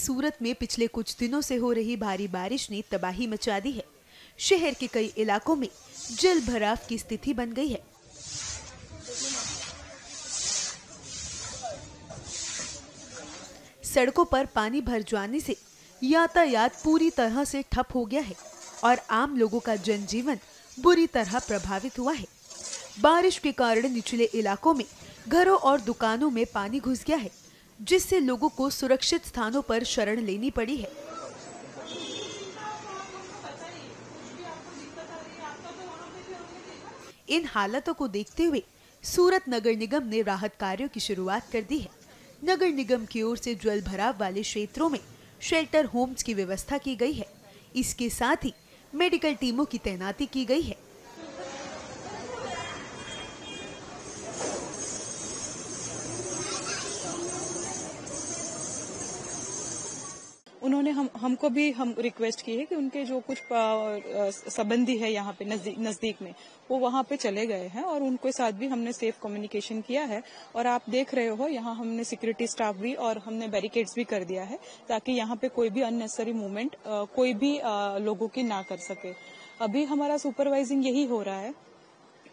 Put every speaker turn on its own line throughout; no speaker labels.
सूरत में पिछले कुछ दिनों से हो रही भारी बारिश ने तबाही मचा दी है। शहर के कई इलाकों में जल भराव की स्थिति बन गई है। सड़कों पर पानी भर जाने से यातायात पूरी तरह से ठप हो गया है और आम लोगों का जनजीवन बुरी तरह प्रभावित हुआ है। बारिश के कारण निचले इलाकों में घरों और दुकानों में पानी घुस गया है, जिससे लोगों को सुरक्षित स्थानों पर शरण लेनी पड़ी है। इन हालातों को देखते हुए सूरत नगर निगम ने राहत कार्यों की शुरुआत कर दी है। नगर निगम की ओर से जल भराव वाले क्षेत्रों में शेल्टर होम्स की व्यवस्था की गई है। इसके साथ ही मेडिकल टीमों की तैनाती की गई है।
उन्होंने हमको भी रिक्वेस्ट की है कि उनके जो कुछ संबंधी है यहाँ पे नजदीक में, वो वहाँ पे चले गए हैं और उनके साथ भी हमने सेफ कम्युनिकेशन किया है। और आप देख रहे हो यहाँ हमने सिक्योरिटी स्टाफ भी और हमने बैरिकेड्स भी कर दिया है, ताकि यहाँ पे कोई भी अननेसेसरी मूवमेंट कोई भी लोगों की ना कर सके। अभी हमारा सुपरवाइजिंग यही हो रहा है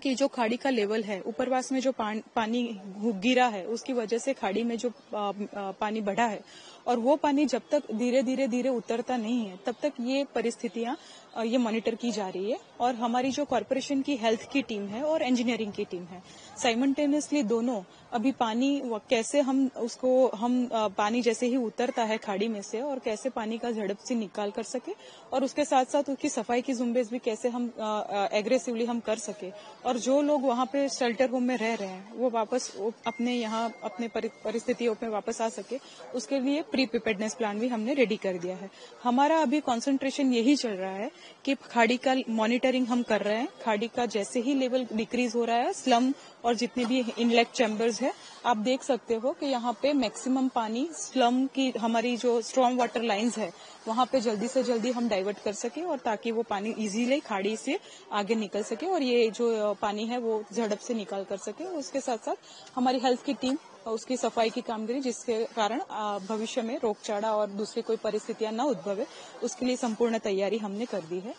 कि जो खाड़ी का लेवल है, ऊपरवास में जो पानी गिरा है, उसकी वजह से खाड़ी में जो पानी बढ़ा है, और वो पानी जब तक धीरे धीरे उतरता नहीं है, तब तक ये परिस्थितियां ये मॉनिटर की जा रही है। और हमारी जो कॉरपोरेशन की हेल्थ की टीम है और इंजीनियरिंग की टीम है, साइमल्टेनियसली दोनों अभी पानी कैसे हम पानी जैसे ही उतरता है खाड़ी में से, और कैसे पानी का झड़प से निकाल कर सके, और उसके साथ साथ उसकी सफाई की जुम्बेश भी कैसे हम एग्रेसिवली हम कर सके। और जो लोग वहाँ पे शेल्टर होम में रह रहे हैं, वो वापस अपने यहाँ अपने परिस्थितियों में वापस आ सके, उसके लिए प्री प्रिपेयर्डनेस प्लान भी हमने रेडी कर दिया है। हमारा अभी कंसंट्रेशन यही चल रहा है कि खाड़ी का मॉनिटरिंग हम कर रहे हैं। खाड़ी का जैसे ही लेवल डिक्रीज हो रहा है, स्लम और जितने भी इनलेट चैम्बर्स है, आप देख सकते हो कि यहाँ पे मैक्सिमम पानी स्लम की हमारी जो स्ट्रॉन्ग वाटर लाइंस है, वहाँ पे जल्दी से जल्दी हम डाइवर्ट कर सके, और ताकि वो पानी इजीली खाड़ी से आगे निकल सके और ये जो पानी है वो झड़प से निकाल कर सके। उसके साथ साथ हमारी हेल्थ की टीम उसकी सफाई की कामगिरी, जिसके कारण भविष्य में रोगचाड़ा और दूसरी कोई परिस्थितियां न उद्भवे, उसके लिए संपूर्ण तैयारी हमने कर दी है।